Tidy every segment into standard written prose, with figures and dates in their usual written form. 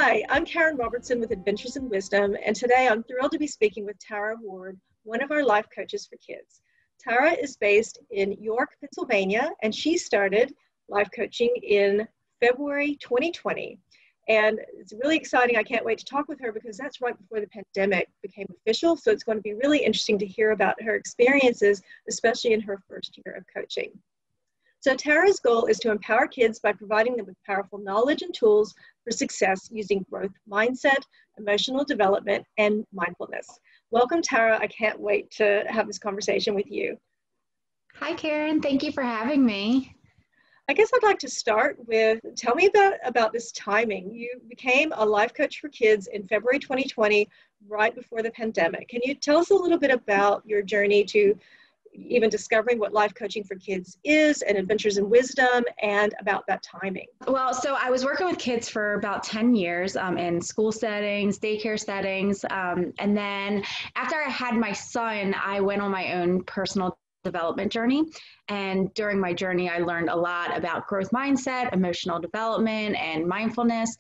Hi, I'm Karen Robertson with Adventures in Wisdom, and today I'm thrilled to be speaking with Tara Ward, one of our life coaches for kids. Tara is based in York, Pennsylvania, and she started life coaching in February 2020. And it's really exciting. I can't wait to talk with her because that's right before the pandemic became official. So it's going to be really interesting to hear about her experiences, especially in her first year of coaching. So Tara's goal is to empower kids by providing them with powerful knowledge and tools for success using growth mindset, emotional development, and mindfulness. Welcome, Tara. I can't wait to have this conversation with you. Hi, Karen. Thank you for having me. I guess I'd like to start with, tell me about this timing. You became a life coach for kids in February 2020, right before the pandemic. Can you tell us a little bit about your journey to even discovering what life coaching for kids is and Adventures in Wisdom and about that timing? Well, so I was working with kids for about 10 years in school settings, daycare settings. And then after I had my son, I went on my own personal development journey. And during my journey, I learned a lot about growth mindset, emotional development, and mindfulness.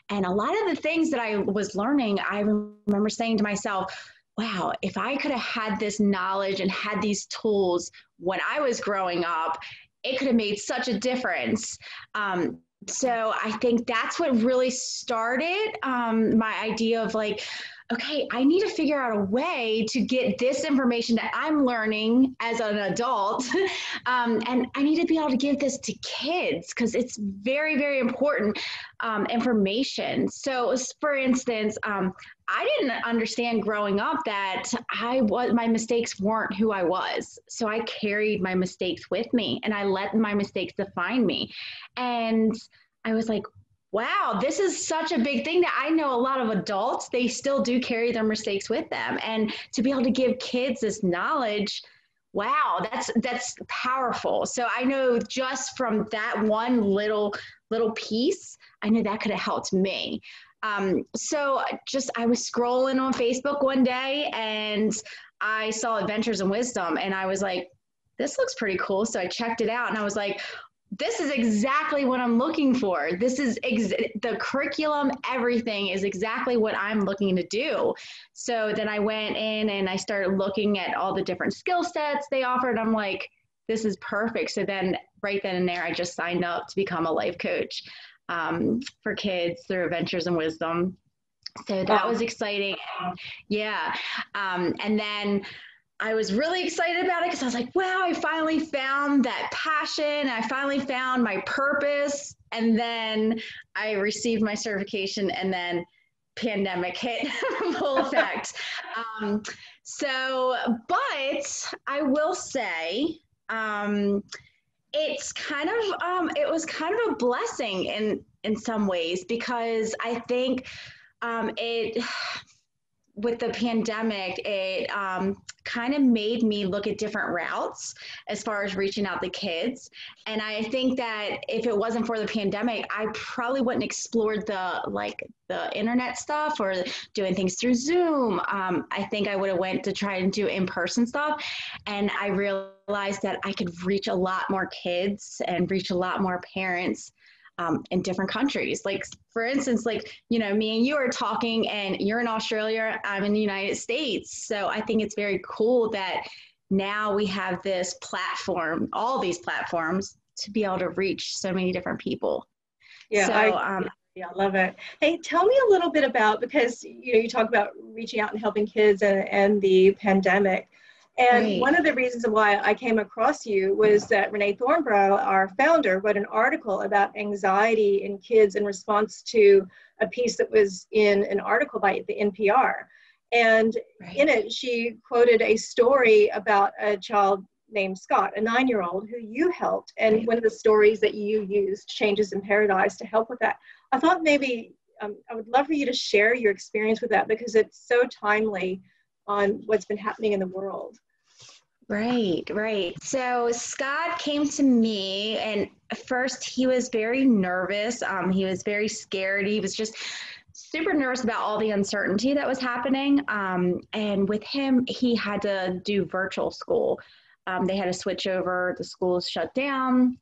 And a lot of the things that I was learning, I remember saying to myself, wow, if I could have had this knowledge and had these tools when I was growing up, it could have made such a difference. So I think that's what really started my idea of like, okay, I need to figure out a way to get this information that I'm learning as an adult. And I need to be able to give this to kids because it's very, very important information. So for instance, I didn't understand growing up that my mistakes weren't who I was. So I carried my mistakes with me and I let my mistakes define me. And I was like, wow, this is such a big thing that I know a lot of adults, they still do carry their mistakes with them. And to be able to give kids this knowledge, wow, that's powerful. So I know just from that one little piece, I know that could have helped me. So I was scrolling on Facebook one day and I saw Adventures in Wisdom and I was like, this looks pretty cool. So I checked it out and I was like, this is exactly what I'm looking for. This is the curriculum, everything is exactly what I'm looking to do. So then I went in and I started looking at all the different skill sets they offered. I'm like, this is perfect. So then right then and there, I just signed up to become a life coach for kids through Adventures in Wisdom. So that was exciting. Yeah. And then I was really excited about it because I was like, wow, I finally found that passion. I finally found my purpose. And then I received my certification and then pandemic hit full effect. But I will say, it's kind of, it was kind of a blessing in some ways because I think with the pandemic, it kind of made me look at different routes as far as reaching out to kids. And I think that if it wasn't for the pandemic, I probably wouldn't explored the internet stuff or doing things through Zoom. I think I would have went to try and do in-person stuff. And I realized that I could reach a lot more kids and reach a lot more parents in different countries. Like, for instance, me and you are talking and you're in Australia, I'm in the United States. So I think it's very cool that now we have this platform, all these platforms to be able to reach so many different people. Yeah, so, I love it. Hey, tell me a little bit about, because you talk about reaching out and helping kids and the pandemic. And right. One of the reasons why I came across you was that Renee Thornbrow, our founder, wrote an article about anxiety in kids in response to a piece that was in an article by the NPR. And in it, she quoted a story about a child named Scott, a 9-year-old who you helped. And one of the stories that you used, Changes in Paradise, to help with that. I thought maybe I would love for you to share your experience with that because it's so timely on what's been happening in the world. Right. So Scott came to me and first he was very nervous. He was very scared. He was just super nervous about all the uncertainty that was happening. And with him, he had to do virtual school. They had to switch over. The schools shut down.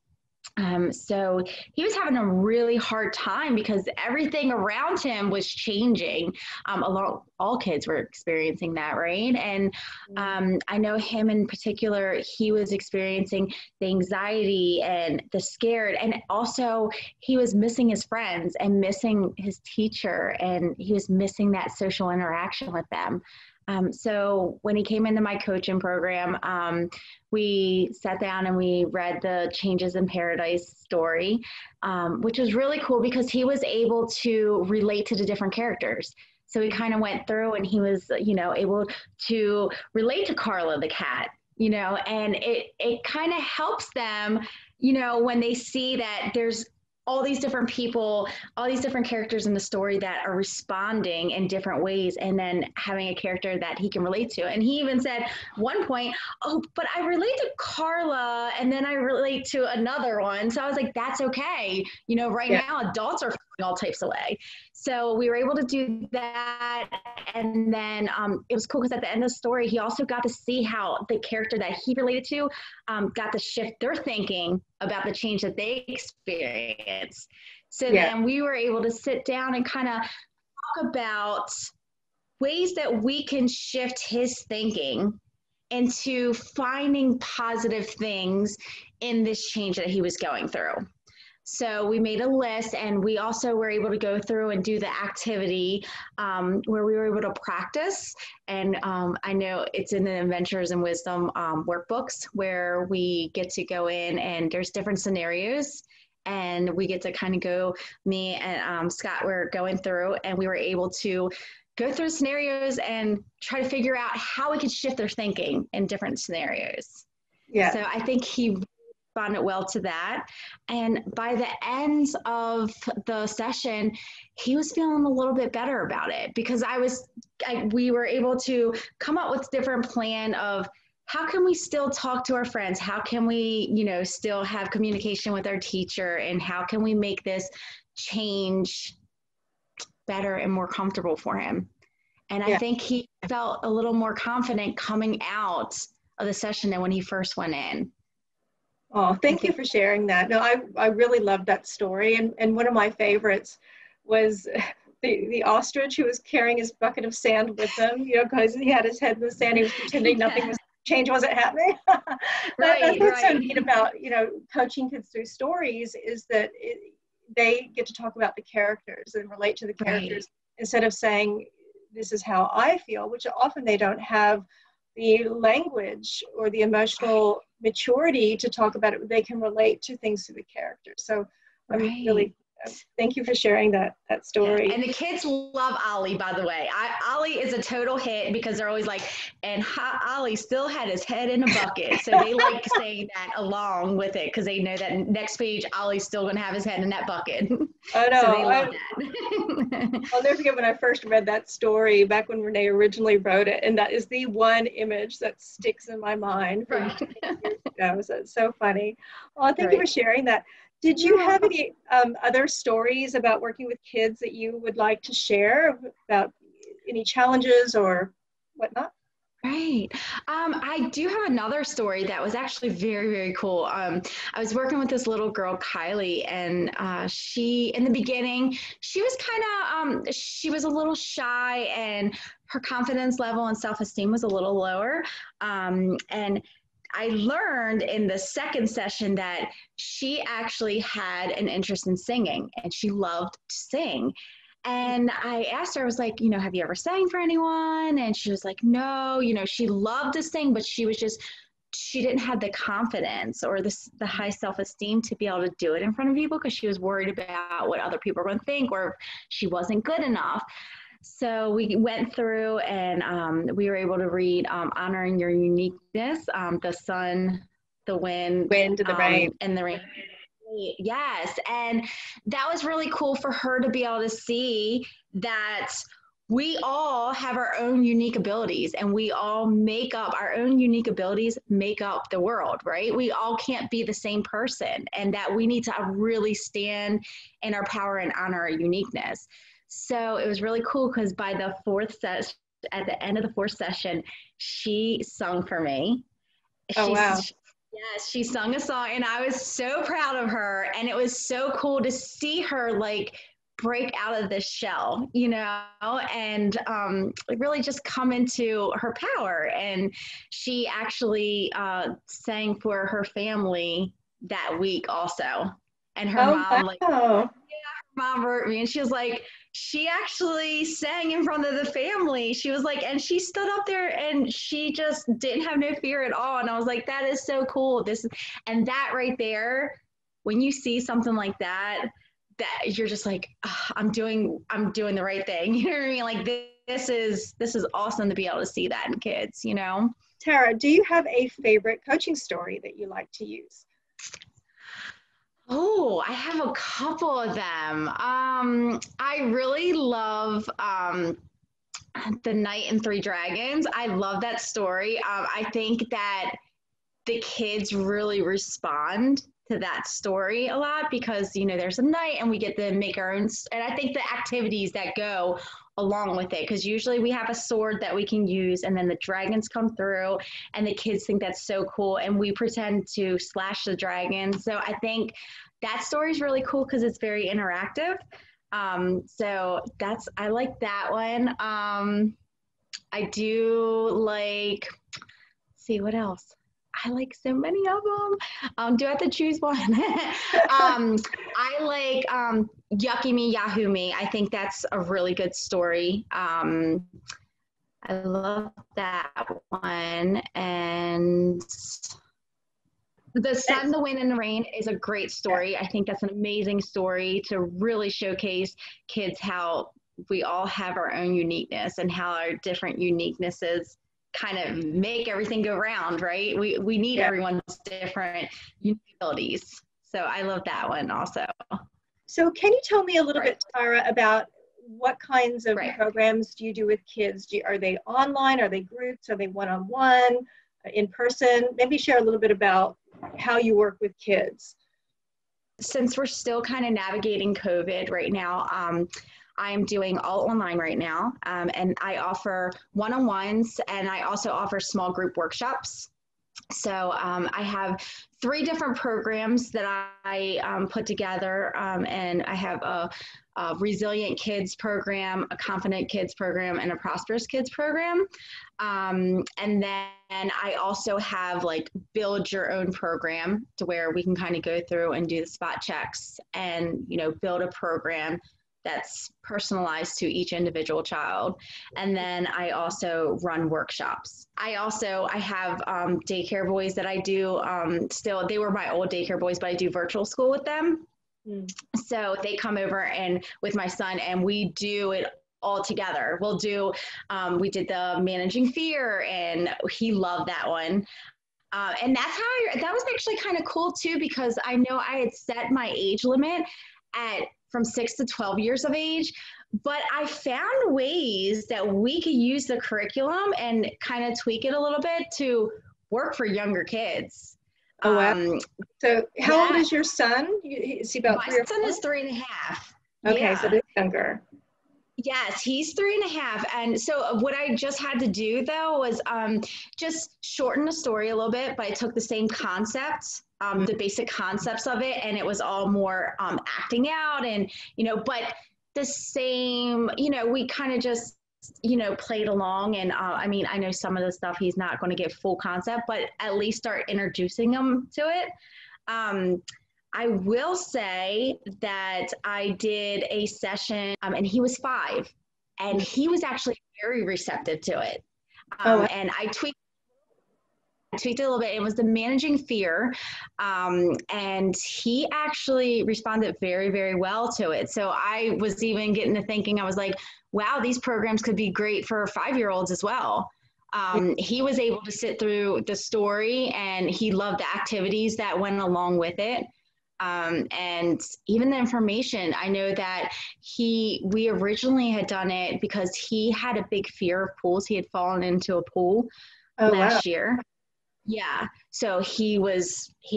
So he was having a really hard time because everything around him was changing. All kids were experiencing that, right? And I know him in particular, he was experiencing the anxiety and the scared, and also he was missing his friends and missing his teacher, and he was missing that social interaction with them. So when he came into my coaching program, we sat down and we read the Changes in Paradise story, which was really cool because he was able to relate to the different characters. So he kind of went through and he was, able to relate to Carla the cat, and it kind of helps them, when they see that there's all these different people, all these different characters in the story that are responding in different ways, and then having a character that he can relate to. And he even said one point, oh, but I relate to Carla and then I relate to another one. So I was like, that's okay. Right now adults are feeling all types of way. So we were able to do that. And then it was cool because at the end of the story, he also got to see how the character that he related to got to shift their thinking about the change that they experienced. So then we were able to sit down and kind of talk about ways that we can shift his thinking into finding positive things in this change that he was going through. So we made a list, and we also were able to go through and do the activity where we were able to practice. And I know it's in the Adventures in Wisdom workbooks where we get to go in and there's different scenarios, and we get to kind of go, me and Scott were going through, and we were able to go through scenarios and try to figure out how we could shift their thinking in different scenarios. Yeah. So I think he responded well to that. And by the end of the session, he was feeling a little bit better about it because we were able to come up with a different plan of how can we still talk to our friends? How can we, still have communication with our teacher? And how can we make this change better and more comfortable for him? And I think he felt a little more confident coming out of the session than when he first went in. Oh, thank you for sharing that. No, I really loved that story. And one of my favorites was the ostrich who was carrying his bucket of sand with him, because he had his head in the sand. He was pretending nothing was change wasn't happening. That's what's so neat about, coaching kids through stories is that they get to talk about the characters and relate to the characters instead of saying, this is how I feel, which often they don't have the language or the emotional maturity to talk about it. They can relate to things through the characters. So I'm really, thank you for sharing that story. Yeah. And the kids love Ollie, by the way. Ollie is a total hit because they're always like, and Ollie still had his head in a bucket. So they like saying that along with it because they know that next page, Ollie's still going to have his head in that bucket. I know. So they love that. I'll never forget when I first read that story back when Renee originally wrote it. And that is the one image that sticks in my mind from years ago. So it's so funny. Oh, thank you for sharing that. Did you have any other stories about working with kids that you would like to share about any challenges or whatnot? Right. I do have another story that was actually very, very cool. I was working with this little girl, Kylie, and she, in the beginning, she was she was a little shy and her confidence level and self-esteem was a little lower. And I learned in the second session that she actually had an interest in singing and she loved to sing. And I asked her, I was like, have you ever sang for anyone? And she was like, no, she loved to sing, but she didn't have the confidence or the high self-esteem to be able to do it in front of people because she was worried about what other people were going to think or if she wasn't good enough. So we went through and we were able to read Honoring Your Uniqueness, the sun, the wind, and the rain. And the rain. Yes. And that was really cool for her to be able to see that we all have our own unique abilities and we all make up our own unique abilities, make up the world, right? We all can't be the same person and that we need to really stand in our power and honor our uniqueness. So it was really cool because by the fourth session, at the end of the fourth session, she sung for me. Oh, wow. Yes, she sung a song and I was so proud of her. And it was so cool to see her like break out of this shell, and really just come into her power. And she actually sang for her family that week also. And her Oh, mom, like, wow. mom wrote me and she was like, she actually sang in front of the family. She was like, and she stood up there and she just didn't have no fear at all. And I was like, that is so cool. And that right there, when you see something like that, that you're just like, oh, I'm doing the right thing. You know what I mean? Like this is awesome to be able to see that in kids. Tara, do you have a favorite coaching story that you like to use? Oh, I have a couple of them. I really love The Knight and Three Dragons. I love that story. I think that the kids really respond to that story a lot because there's a knight and we get to make our own, and I think the activities that go along with it, because usually we have a sword that we can use and then the dragons come through and the kids think that's so cool and we pretend to slash the dragon. So I think that story is really cool because it's very interactive. So I like that one. I do like, see what else. I like so many of them. Do I have to choose one? I like Yucky Me, Yahoo Me. I think that's a really good story. I love that one. And The Sun, the Wind, and the Rain is a great story. I think that's an amazing story to really showcase kids how we all have our own uniqueness and how our different uniquenesses kind of make everything go round, right? We need everyone's different abilities. So I love that one also. So can you tell me a little bit, Tara, about what kinds of programs do you do with kids? Are they online? Are they groups? Are they one-on-one, in person? Maybe share a little bit about how you work with kids. Since we're still kind of navigating COVID right now, I'm doing all online right now, and I offer one-on-ones, and I also offer small group workshops. So I have 3 different programs that I put together, and I have a resilient kids program, a confident kids program, and a prosperous kids program. And then I also have like build your own program to where we can kind of go through and do the spot checks and build a program that's personalized to each individual child. And then I also run workshops. I have daycare boys that I do still. They were my old daycare boys, but I do virtual school with them. So they come over and with my son and we do it all together. We did the Managing Fear and he loved that one. And that was actually kind of cool too, because I know I had set my age limit from 6 to 12 years of age, but I found ways that we could use the curriculum and kind of tweak it a little bit to work for younger kids. Oh, wow. So how old is your son? Is he about 3 or 4? My son is 3.5. Okay, so they're younger. Yes, he's 3.5. And so what I just had to do though was just shorten the story a little bit, but I took the same concepts, the basic concepts of it, and it was all more acting out and, but the same, we kind of just, played along. And I know some of the stuff he's not going to get full concept, but at least start introducing him to it. I will say that I did a session and he was 5 and he was actually very receptive to it. And I tweaked it a little bit. It was the Managing Fear. And he actually responded very, very well to it. So I was even getting to thinking, I was like, wow, these programs could be great for 5-year-olds as well. He was able to sit through the story and he loved the activities that went along with it. And even the information, I know that we originally had done it because he had a big fear of pools. He had fallen into a pool last year. Yeah. So he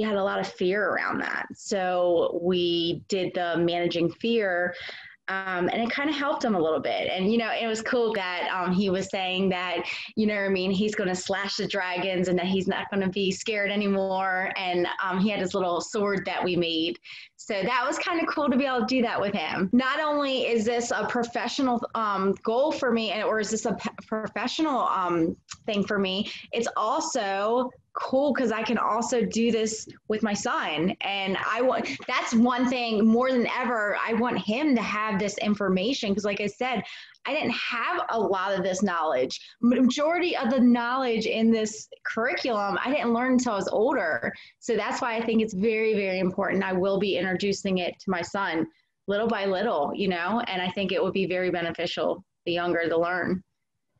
had a lot of fear around that. So we did the Managing Fear And it kind of helped him a little bit. And, it was cool that he was saying that, he's going to slash the dragons and that he's not going to be scared anymore. And he had his little sword that we made. So that was kind of cool to be able to do that with him. Not only is this a professional goal for me, or is this a professional thing for me, it's also cool because I can also do this with my son. And that's one thing more than ever. I want him to have this information because, like I said, I didn't have a lot of this knowledge. Majority of the knowledge in this curriculum, I didn't learn until I was older. So that's why I think it's very, very important. I will be introducing it to my son little by little, and I think it would be very beneficial the younger to learn.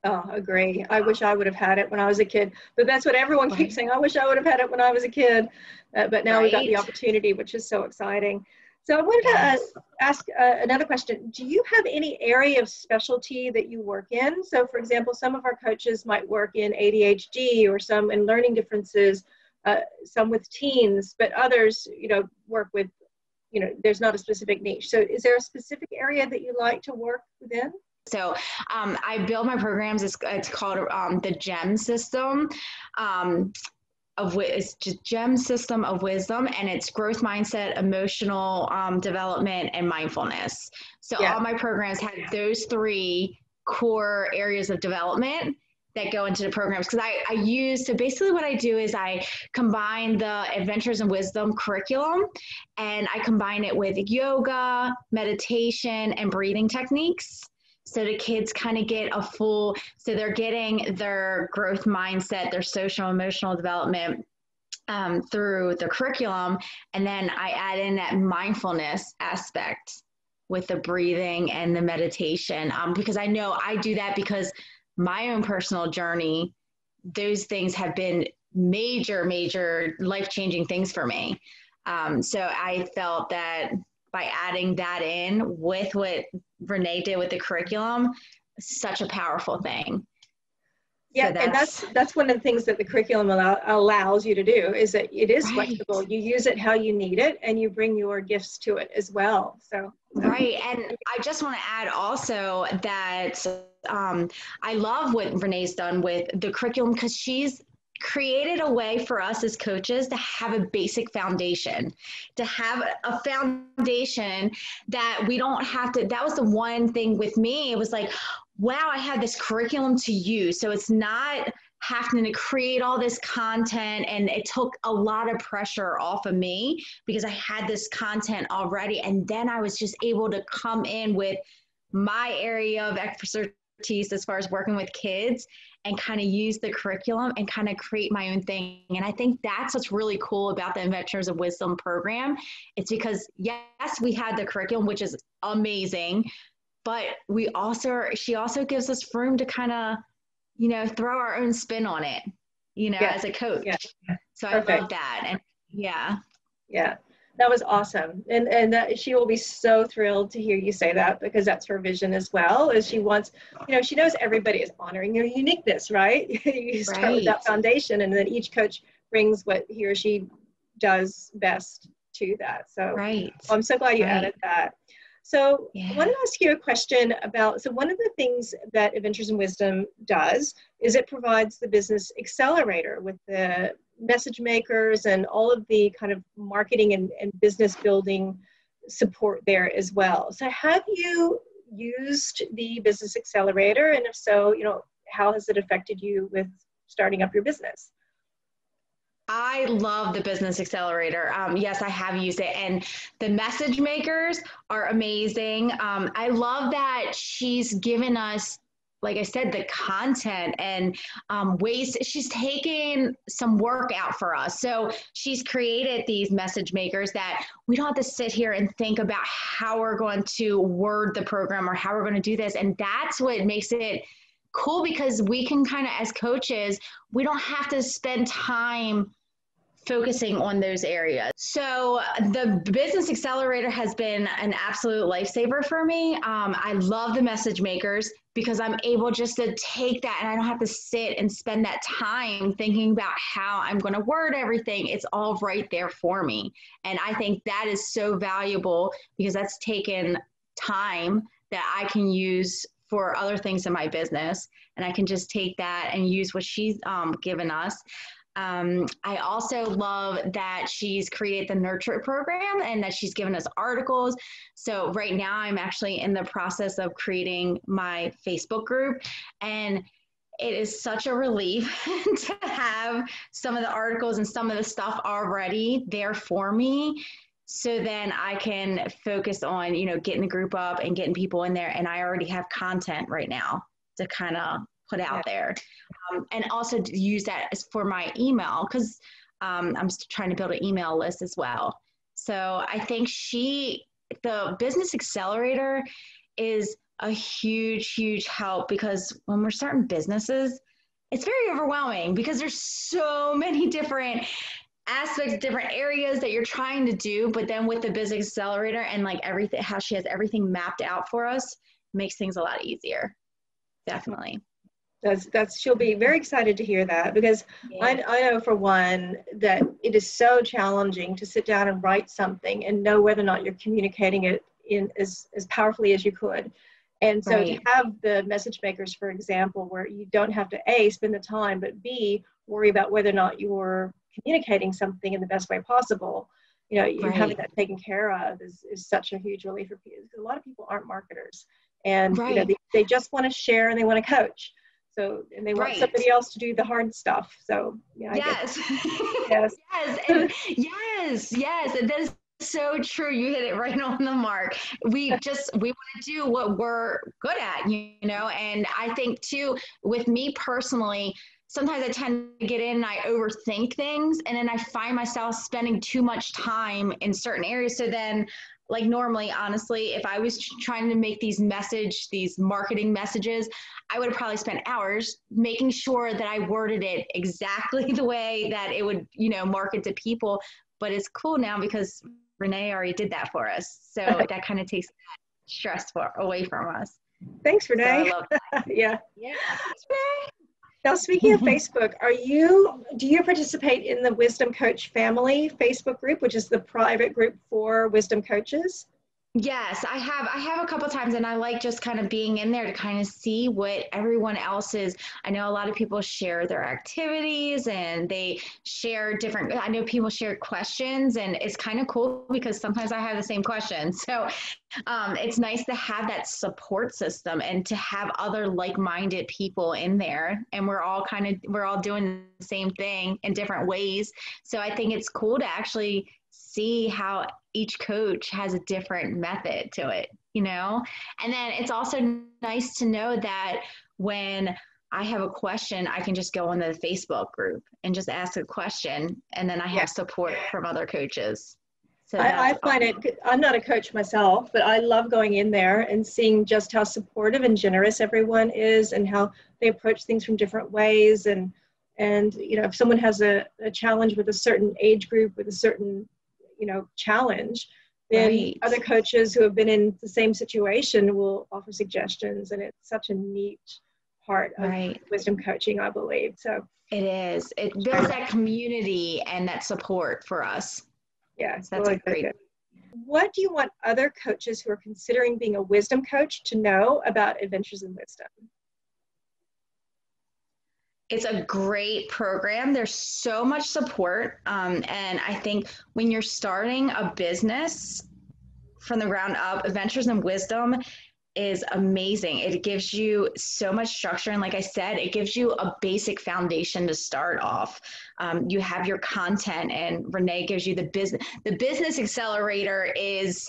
Oh, agree. I wish I would have had it when I was a kid, but that's what everyone keeps saying. I wish I would have had it when I was a kid, but now we've got the opportunity, which is so exciting. So I wanted to ask another question. Do you have any area of specialty that you work in? So for example, some of our coaches might work in ADHD or some in learning differences, some with teens, but others, work with, there's not a specific niche. So is there a specific area that you like to work within? So I build my programs. It's called the GEM system. It's just GEM system of wisdom, and it's growth mindset, emotional development, and mindfulness. So all my programs have those three core areas of development that go into the programs. Because so basically what I do is I combine the Adventures in Wisdom curriculum, and I combine it with yoga, meditation, and breathing techniques. So the kids kind of get so they're getting their growth mindset, their social emotional development through the curriculum. And then I add in that mindfulness aspect with the breathing and the meditation, because I know I do that because my own personal journey, those things have been major, major life-changing things for me. So I felt that by adding that in with what Renee did with the curriculum, such a powerful thing. Yeah, so and that's one of the things that the curriculum allows you to do, is that it is flexible. You use it how you need it, and you bring your gifts to it as well. So right, and I just want to add also that I love what Renee's done with the curriculum, because she's created a way for us as coaches to have a basic foundation, to have a foundation that we don't have to. That was the one thing with me. It was like, wow, I have this curriculum to use. So it's not having to create all this content. And it took a lot of pressure off of me because I had this content already. And then I was just able to come in with my area of expertise as far as working with kids and kind of use the curriculum and kind of create my own thing. And I think that's what's really cool about the Adventures of Wisdom program. It's because, yes, we had the curriculum, which is amazing, but she also gives us room to kind of, throw our own spin on it, as a coach. Yeah. So perfect. I love that. And yeah. That was awesome. And that she will be so thrilled to hear you say that, because that's her vision as well, is she wants, she knows everybody is honoring your uniqueness, right? You start with that foundation, and then each coach brings what he or she does best to that. So I'm so glad you added that. So I want to ask you a question about, so one of the things that Adventures in Wisdom does is it provides the business accelerator with the message makers and all of the kind of marketing and business building support there as well. So have you used the business accelerator? And if so, how has it affected you with starting up your business? I love the business accelerator. Yes, I have used it, and the message makers are amazing. I love that she's given us, like I said, the content and ways. She's taken some work out for us. So she's created these message makers that we don't have to sit here and think about how we're going to word the program or how we're going to do this. And that's what makes it cool, because we can kind of, as coaches, we don't have to spend time focusing on those areas. So the business accelerator has been an absolute lifesaver for me. I love the message makers because I'm able just to take that, and I don't have to sit and spend that time thinking about how I'm going to word everything. It's all right there for me. And I think that is so valuable, because that's taken time that I can use for other things in my business. And I can just take that and use what she's given us. I also love that she's created the Nurture program and that she's given us articles. So right now I'm actually in the process of creating my Facebook group, and it is such a relief to have some of the articles and some of the stuff already there for me. So then I can focus on, you know, getting the group up and getting people in there. And I already have content right now to kind of put out there. And also to use that as for my email, because I'm trying to build an email list as well. So I think the Business Accelerator is a huge help, because when we're starting businesses, it's very overwhelming because there's so many different aspects, different areas that you're trying to do. But then with the Business Accelerator and like everything, how she has everything mapped out for us, makes things a lot easier. Definitely. She'll be very excited to hear that, because I know for one that it is so challenging to sit down and write something and know whether or not you're communicating it in as powerfully as you could. And so to have the message makers, for example, where you don't have to A, spend the time, but B, worry about whether or not you're communicating something in the best way possible, you know, you having that taken care of is such a huge relief for people, because a lot of people aren't marketers, and you know, they just want to share and they want to coach. So, and they want somebody else to do the hard stuff. So, yeah. Yes. Yes. And that is so true. You hit it right on the mark. We want to do what we're good at, you know? And I think too, with me personally, sometimes I tend to get in and I overthink things, and then I find myself spending too much time in certain areas. So then, like normally, honestly, if I was trying to make these marketing messages, I would have probably spent hours making sure that I worded it exactly the way that it would, you know, market to people. But it's cool now because Renee already did that for us. So that kind of takes that stress away from us. Thanks, Renee. So I love that. Yeah. Thanks, Renee. Now, speaking of Facebook, do you participate in the Wisdom Coach Family Facebook group, which is the private group for wisdom coaches? Yes, I have a couple times, and I like just kind of being in there to kind of see what everyone else is. I know a lot of people share their activities and they share I know people share questions, and it's kind of cool because sometimes I have the same questions. So it's nice to have that support system and to have other like-minded people in there, and we're all doing the same thing in different ways. So I think it's cool to actually see how each coach has a different method to it, you know? And then it's also nice to know that when I have a question, I can just go on the Facebook group and just ask a question, and then I have support from other coaches. So I find it, I'm not a coach myself, but I love going in there and seeing just how supportive and generous everyone is, and how they approach things from different ways. And you know, if someone has a challenge with a certain age group, with a certain, you know, challenge, then other coaches who have been in the same situation will offer suggestions. And it's such a neat part of wisdom coaching, I believe. So it is. It builds that community and that support for us. Yeah, so that's great. What do you want other coaches who are considering being a wisdom coach to know about Adventures in Wisdom? It's a great program. There's so much support. And I think when you're starting a business from the ground up, Adventures in Wisdom is amazing. It gives you so much structure. And like I said, it gives you a basic foundation to start off. You have your content, and Renee gives you the business accelerator is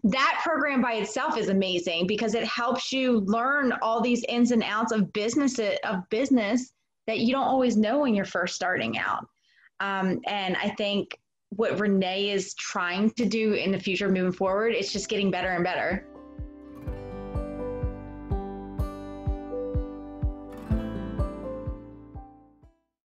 that program by itself is amazing because it helps you learn all these ins and outs of business that you don't always know when you're first starting out. And I think what Renee is trying to do in the future moving forward, it's just getting better and better.